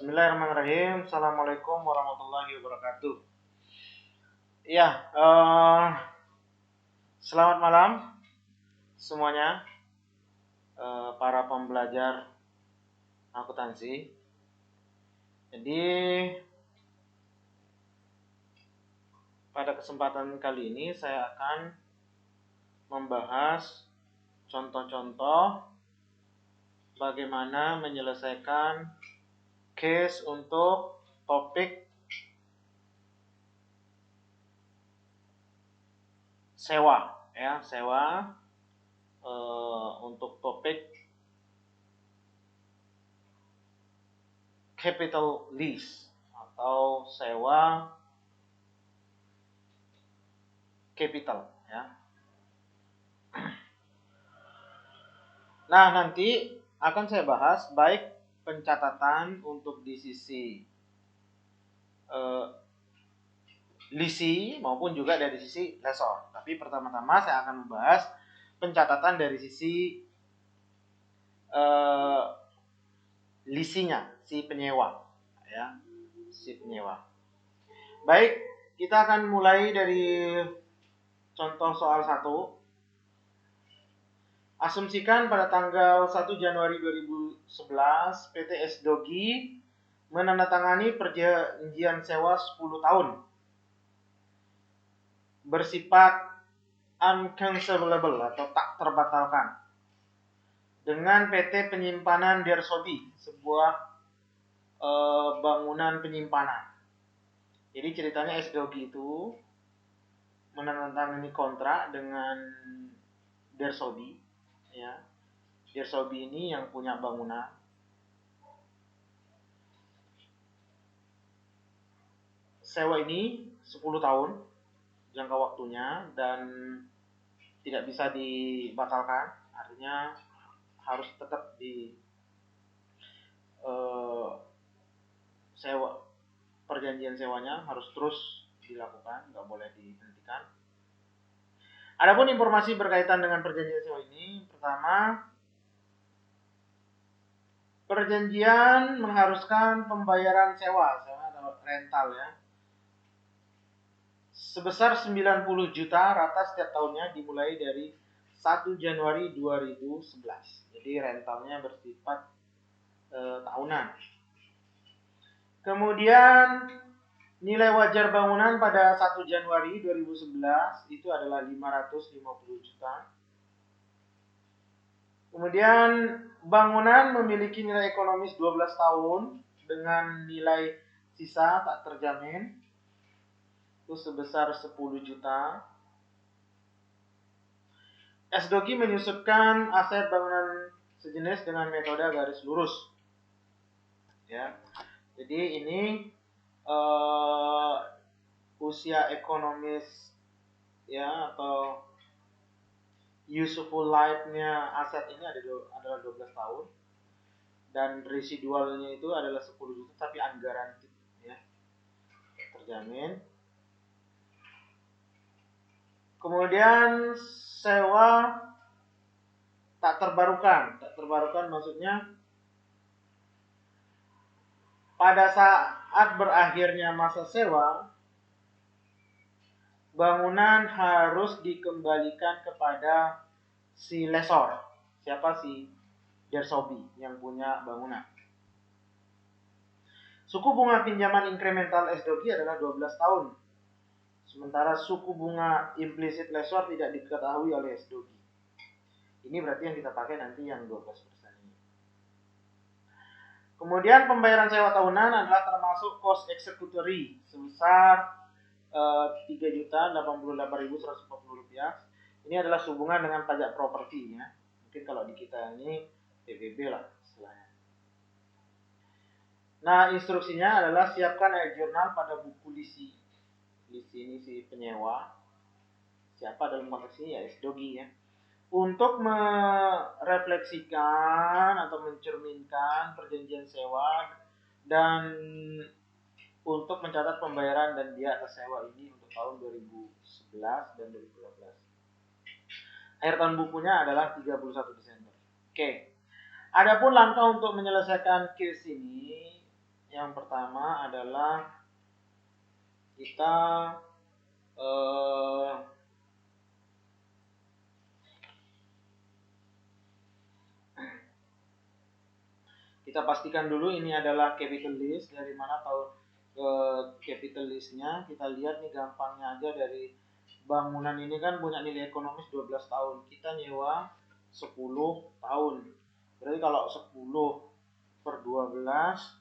Bismillahirrahmanirrahim. Assalamualaikum warahmatullahi wabarakatuh. Ya, selamat malam semuanya, para pembelajar akuntansi. Jadi pada kesempatan kali ini saya akan membahas contoh-contoh bagaimana menyelesaikan case untuk topik sewa, untuk topik capital lease atau sewa capital, ya. Nah, nanti akan saya bahas baik pencatatan untuk di sisi leasing maupun juga dari sisi lessor. Tapi pertama-tama saya akan membahas pencatatan dari sisi leasingnya, si penyewa, ya, si penyewa. Baik, kita akan mulai dari contoh soal 1. Asumsikan pada tanggal 1 Januari 2011 PT S-Dogi menandatangani perjanjian sewa 10 tahun bersifat uncancelable atau tak terbatalkan dengan PT Penyimpanan Dersobi, sebuah bangunan penyimpanan. Jadi ceritanya S-Dogi itu menandatangani kontrak dengan Dersobi, ya. Dersobi ini yang punya bangunan. Sewa ini 10 tahun jangka waktunya dan tidak bisa dibatalkan, artinya harus tetap di sewa, perjanjian sewanya harus terus dilakukan, nggak boleh dihentikan. Adapun informasi berkaitan dengan perjanjian sewa ini, pertama, perjanjian mengharuskan pembayaran sewa atau rental, ya, sebesar 90 juta rata setiap tahunnya dimulai dari 1 Januari 2011. Jadi rentalnya bersifat tahunan. Kemudian nilai wajar bangunan pada 1 Januari 2011 itu adalah 550 juta. Kemudian bangunan memiliki nilai ekonomis 12 tahun dengan nilai sisa tak terjamin itu sebesar 10 juta. S-Dogi menyusupkan aset bangunan sejenis dengan metode garis lurus, ya. Jadi ini usia ekonomis, ya, atau useful life-nya aset ini adalah 12 tahun dan residualnya itu adalah 10 juta tapi unguaranteed, ya, terjamin. Kemudian sewa tak terbarukan. Tak terbarukan maksudnya pada saat berakhirnya masa sewa, bangunan harus dikembalikan kepada si lessor. Siapa? Si Dersobi yang punya bangunan. Suku bunga pinjaman inkremental S-Dogi adalah 12 tahun. Sementara suku bunga implisit lessor tidak diketahui oleh S-Dogi. Ini berarti yang kita pakai nanti yang 12% ini. Kemudian pembayaran sewa tahunan adalah termasuk cost executory sebesar Rp3.088.140. Ini adalah sehubungan dengan pajak properti, ya. Mungkin kalau di kita ini PBB lah istilahnya. Nah, instruksinya adalah siapkan air jurnal pada buku lisi. Lisi ini si penyewa. Siapa dalam konteks ini? Ya S-Dogi, ya. Untuk merefleksikan atau mencerminkan perjanjian sewa dan untuk mencatat pembayaran dan biaya atas sewa ini untuk tahun 2011 dan 2012. Akhir tahun bukunya adalah 31 Desember. Oke. Adapun langkah untuk menyelesaikan case ini Yang pertama adalah kita kita pastikan dulu ini adalah capital list. Dari mana tahu capital listnya? Kita lihat nih gampangnya aja, dari bangunan ini kan punya nilai ekonomis 12 tahun. Kita nyewa 10 tahun. Berarti kalau 10 per 12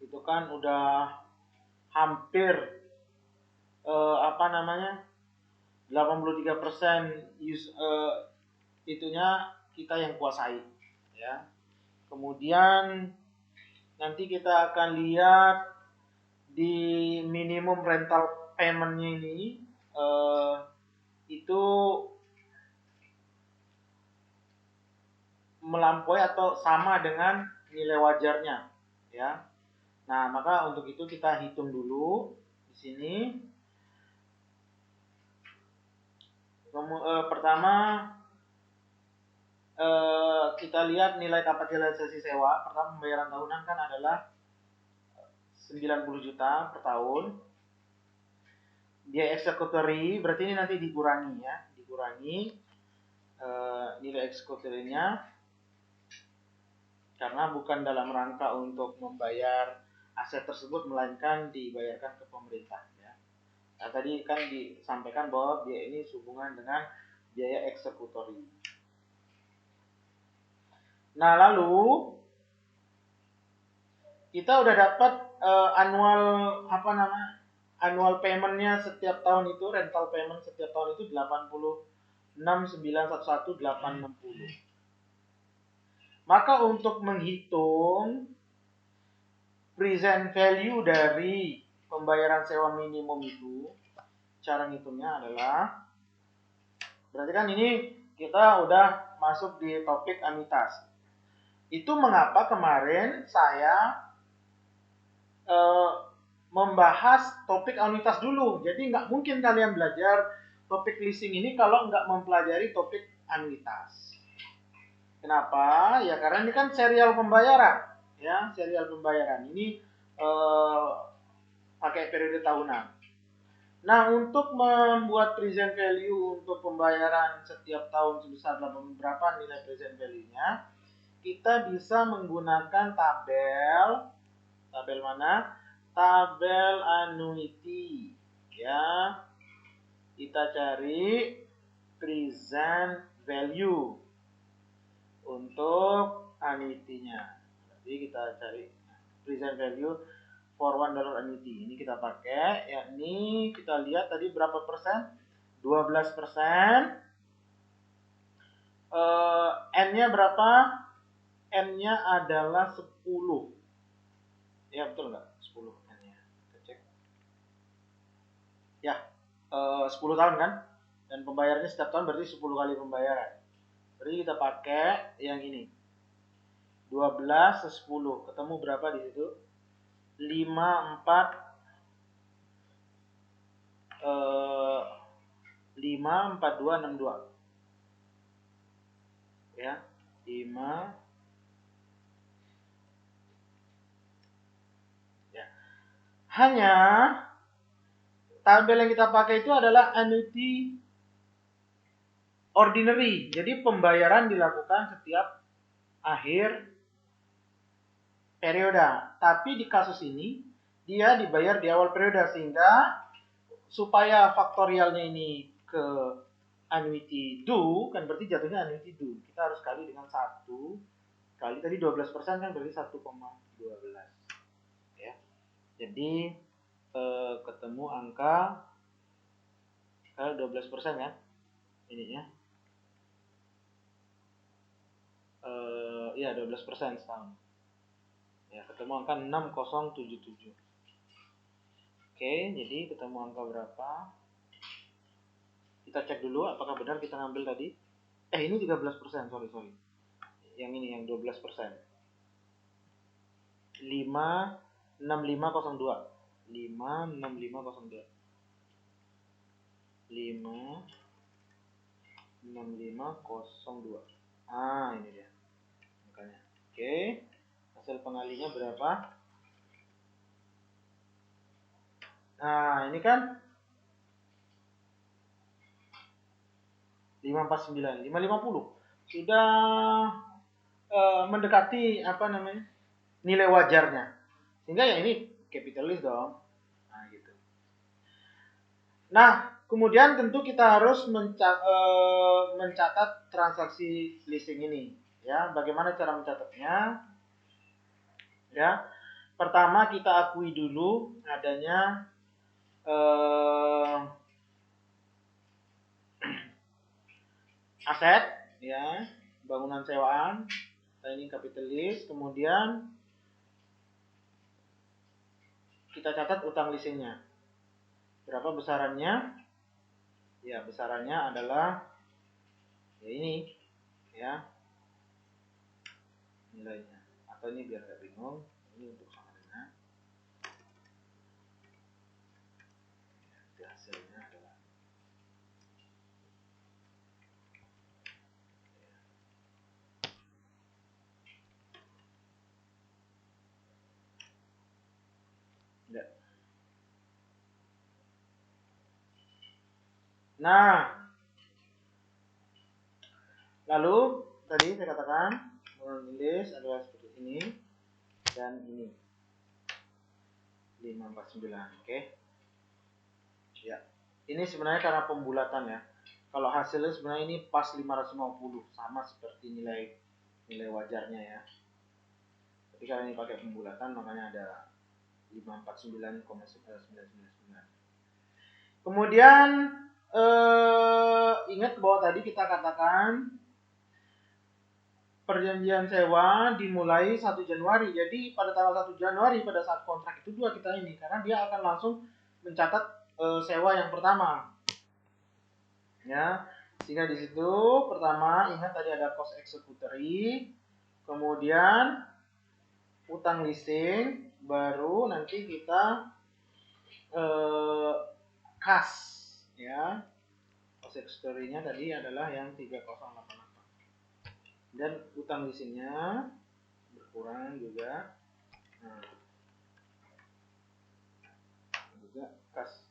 itu kan udah hampir 83% itunya kita yang kuasai, ya. Kemudian nanti kita akan lihat di minimum rental payment-nya ini itu melampaui atau sama dengan nilai wajarnya, ya. Nah, maka untuk itu kita hitung dulu di sini. Pertama kita lihat nilai kapitalisasi sewa. Pertama, pembayaran tahunan kan adalah 90 juta per tahun. Biaya eksekutori berarti ini nanti dikurangi, ya, dikurangi nilai eksekutorinya, karena bukan dalam rangka untuk membayar aset tersebut, melainkan dibayarkan ke pemerintah, ya. Nah, tadi kan disampaikan bahwa biaya ini sehubungan dengan biaya eksekutori. Nah, lalu kita udah dapat annual payment-nya setiap tahun itu, rental payment setiap tahun itu 86.911.860. Maka untuk menghitung present value dari pembayaran sewa minimum itu, cara ngitungnya adalah, berarti kan ini kita udah masuk di topik anuitas. Itu mengapa kemarin saya membahas topik anuitas dulu. Jadi nggak mungkin kalian belajar topik leasing ini kalau nggak mempelajari topik anuitas. Kenapa? Ya karena ini kan serial pembayaran, ya, serial pembayaran ini pakai periode tahunan. Nah, untuk membuat present value untuk pembayaran setiap tahun sebesar berapa nilai present value-nya, kita bisa menggunakan tabel mana? Tabel annuity, ya. Kita cari present value untuk annuity-nya. Jadi kita cari present value for $1 annuity. Ini kita pakai, yakni kita lihat tadi berapa persen? 12%. N-nya berapa? N-nya adalah 10. Ya, betul nggak? 10 N-nya. Kita cek. Ya, 10 tahun kan? Dan pembayarannya setiap tahun berarti 10 kali pembayaran. Jadi kita pakai yang ini. 12 ke 10. Ketemu berapa di situ? 54262. Ya, 5. Ya. Hanya tabel yang kita pakai itu adalah annuity ordinary. Jadi pembayaran dilakukan setiap akhir periode. Tapi di kasus ini dia dibayar di awal periode, sehingga supaya faktorialnya ini ke annuity due, kan berarti jatuhnya annuity due. Kita harus kali dengan 1 kali tadi 12% kan berarti 1,12. Ya. Jadi ketemu angka 12% kan ininya. Ya 12% setahun. Ya, ketemu angka 6077. Oke, jadi ketemu angka berapa? Kita cek dulu apakah benar kita ngambil tadi. Ini 13%, sorry. Yang ini yang 12%. 56502. 56502. 56502. Ini dia angkanya. Oke. Hasil pengalinya berapa? Nah, ini kan 549, 550. Sudah mendekati apa namanya? Nilai wajarnya. Sehingga ya ini kapitalis dong. Nah, gitu. Nah, kemudian tentu kita harus mencatat transaksi leasing ini. Ya, bagaimana cara mencatatnya? Ya, pertama kita akui dulu adanya aset, ya, bangunan sewaan, ini kapitalis. Kemudian kita catat utang leasingnya. Berapa besarannya? Ya, besarannya adalah ya ini, ya, nilainya. Atau ini biar nggak bingung, ini untuk sama dengan ya, hasilnya adalah ya. Nah, lalu tadi saya katakan menulis adalah seperti ini dan ini 549. Oke. Ya. Ini sebenarnya karena pembulatan ya. Kalau hasilnya sebenarnya ini pas 550, sama seperti nilai wajarnya ya. Tapi karena ini pakai pembulatan makanya ada 549,999. Kemudian ingat bahwa tadi kita katakan perjanjian sewa dimulai 1 Januari. Jadi pada tanggal 1 Januari pada saat kontrak itu juga kita ini, karena dia akan langsung mencatat sewa yang pertama. Ya, sehingga di situ pertama ingat tadi ada cost executory, kemudian utang leasing, baru nanti kita kas, ya. Cost executory-nya tadi adalah yang 3088. Dan utang leasingnya berkurang juga. Nah, juga kas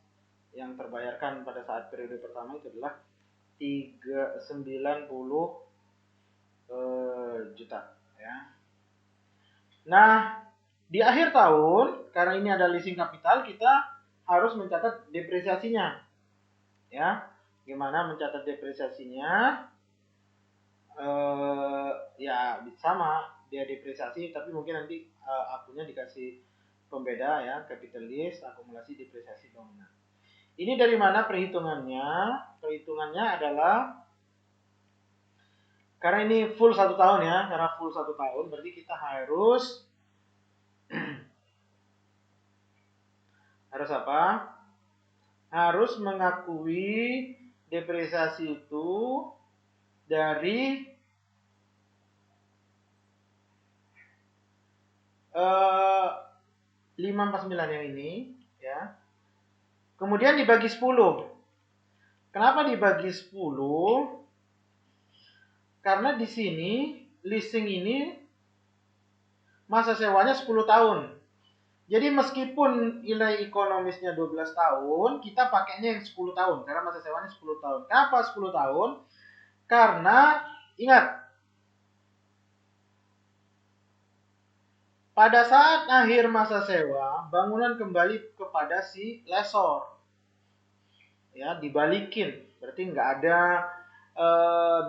yang terbayarkan pada saat periode pertama itu adalah 390 juta, ya. Nah, di akhir tahun karena ini ada leasing kapital, kita harus mencatat depresiasinya, ya. Gimana mencatat depresiasinya? Ya sama, dia depresiasi, tapi mungkin nanti akunnya dikasih pembeda ya, kapitalis, akumulasi depresiasi bangunan. Ini dari mana perhitungannya? Perhitungannya adalah karena ini full 1 tahun ya, karena full 1 tahun berarti kita harus harus apa? Harus mengakui depresiasi itu dari 549 yang ini, ya. Kemudian dibagi 10. Kenapa dibagi 10? Karena di sini leasing ini masa sewanya 10 tahun. Jadi meskipun nilai ekonomisnya 12 tahun, kita pakainya yang 10 tahun karena masa sewanya 10 tahun. Kenapa 10 tahun? Karena ingat, pada saat akhir masa sewa, bangunan kembali kepada si lessor. Ya, dibalikin. Berarti nggak ada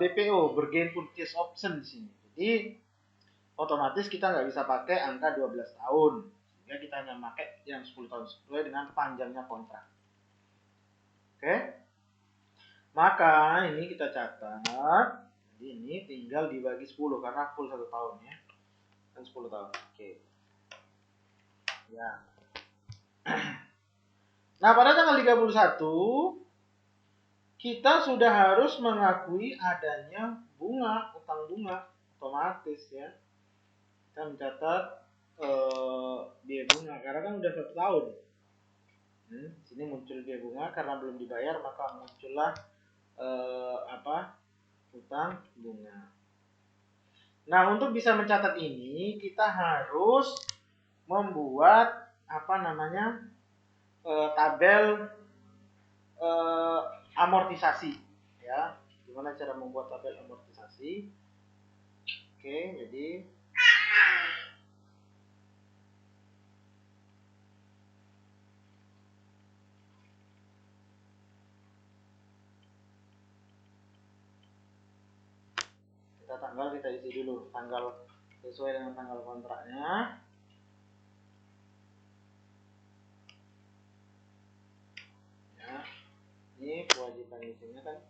BPO, bargain purchase option di sini. Jadi otomatis kita nggak bisa pakai angka 12 tahun. Sehingga kita hanya pakai yang 10 tahun sesuai dengan panjangnya kontrak. Oke? Maka ini kita catat. Jadi ini tinggal dibagi 10 karena full 1 tahun ya. Dan 10 tahun. Oke. Ya. Nah, pada tanggal 31 kita sudah harus mengakui adanya bunga, utang bunga otomatis ya. Kita mencatat biaya bunga karena kan udah 1 tahun. Sini muncul biaya bunga karena belum dibayar, maka muncullah utang bunga. Nah, untuk bisa mencatat ini kita harus membuat tabel amortisasi ya. Gimana cara membuat tabel amortisasi? Oke, jadi kita isi dulu tanggal sesuai dengan tanggal kontraknya. Ya, ini kewajiban isinya kan.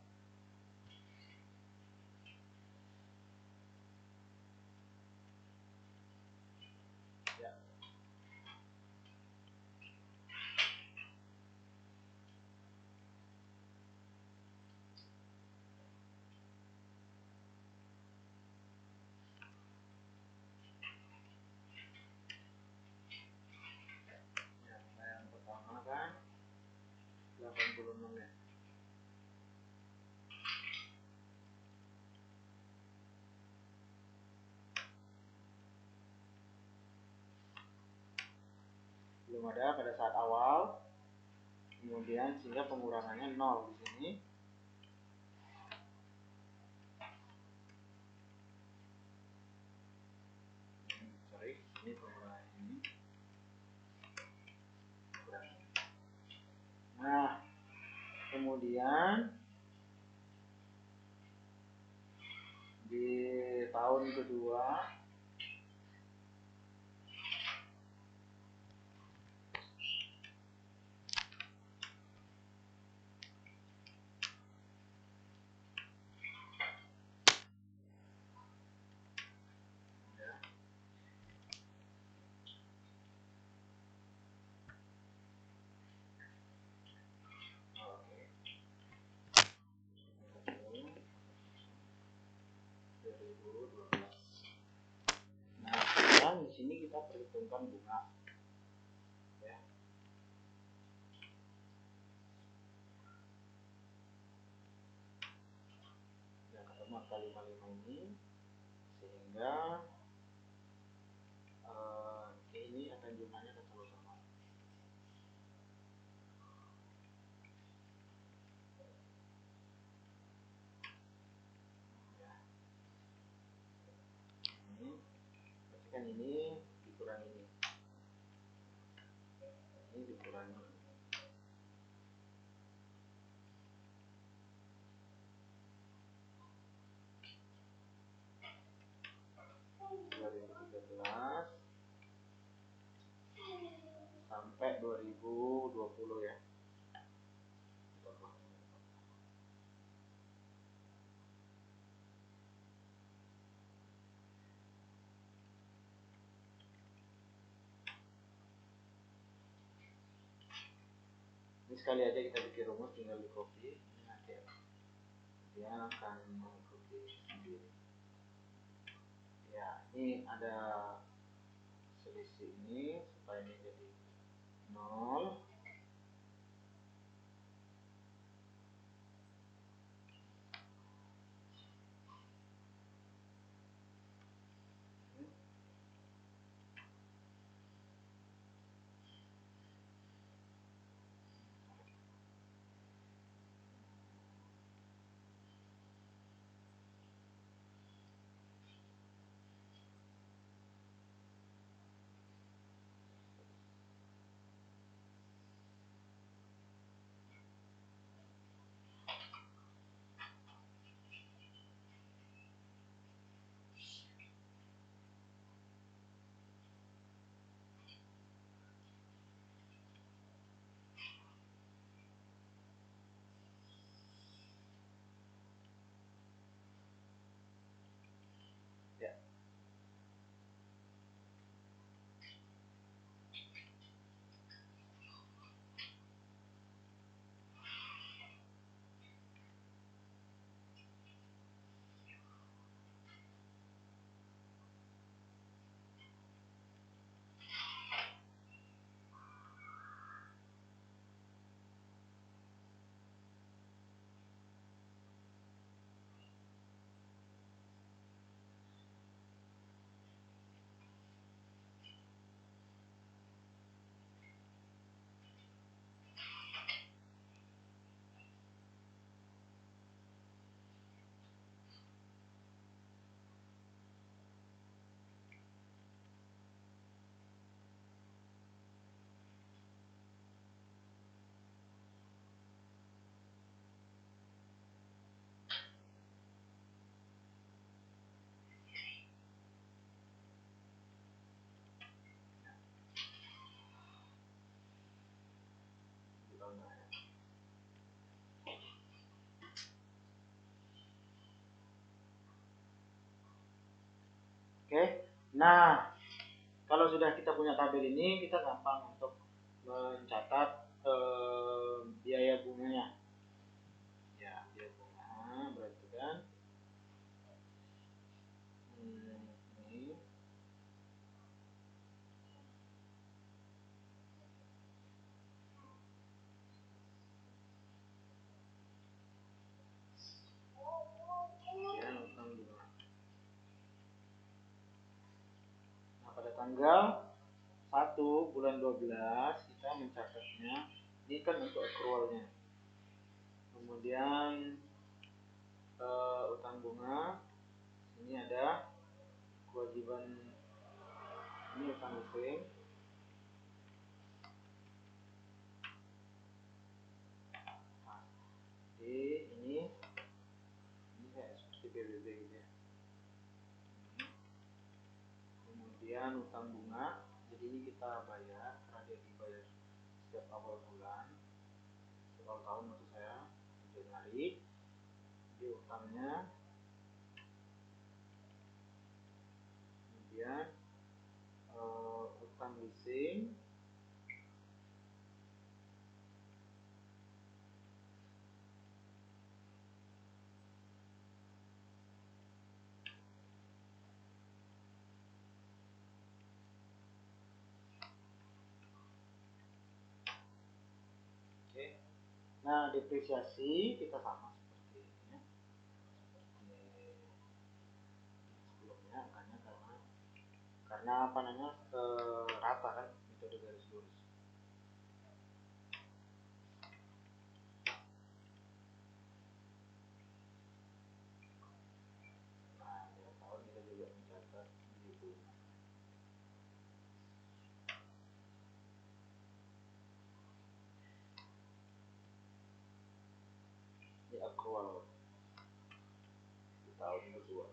Ya. Yang pertama kan 86 ya. Belum ada pada saat awal, kemudian sehingga pengurangannya 0 di sini. Sorry, ini pengurangan ini. Nah, kemudian di tahun kedua di sini kita perhitungkan bunga ya. Yang ketemu angka 55 ini sehingga ini akan jumlahnya akan selalu sama. Ya. Ini berarti kan ini dikurangi ini dikurangi. Sampai 2020 ya. Ini sekali aja kita bikin rumus, tinggal di copy. Ini nanti dia akan mengikuti sendiri. Ya, ini ada selisih ini supaya ini jadi 0. Nah, kalau sudah kita punya tabel ini, kita gampang untuk mencatat biaya bunganya. Ya, biaya bunga berarti kan ini ya, utang bunga. Nah, pada tanggal 1 bulan 12 kita mencatatnya, ini kan untuk accrualnya. Kemudian utang bunga, ini ada kewajiban, ini utang leasing. Nah, ini kayak seperti PBB gitu ya. Kemudian utang bunga, jadi ini kita bayar karena dia dibayar setiap awal bulan, setiap awal tahun maksud saya, Januari. Jadi utangnya, kemudian utang leasing, oke. Nah, depresiasi kita sama seperti ini ya. Seperti sebelumnya angkanya, karena apa namanya, rata kan metode garis lurus. Nah, tiap tahun kita juga mencatat gitu. Ini accrual di tahun kedua.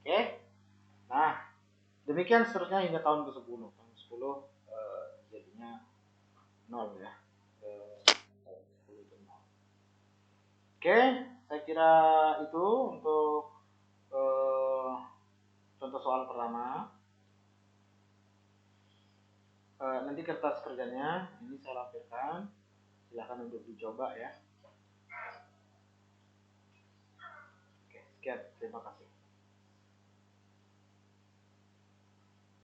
Oke. Nah, demikian seterusnya hingga tahun ke-10. Tahun ke-10 jadinya 0 ya. Tahun ke-10 itu 0. Oke, saya kira itu untuk eh, contoh soal pertama. Nanti kertas kerjanya ini saya lampirkan. Silahkan untuk dicoba ya. Oke, sekian. Terima kasih.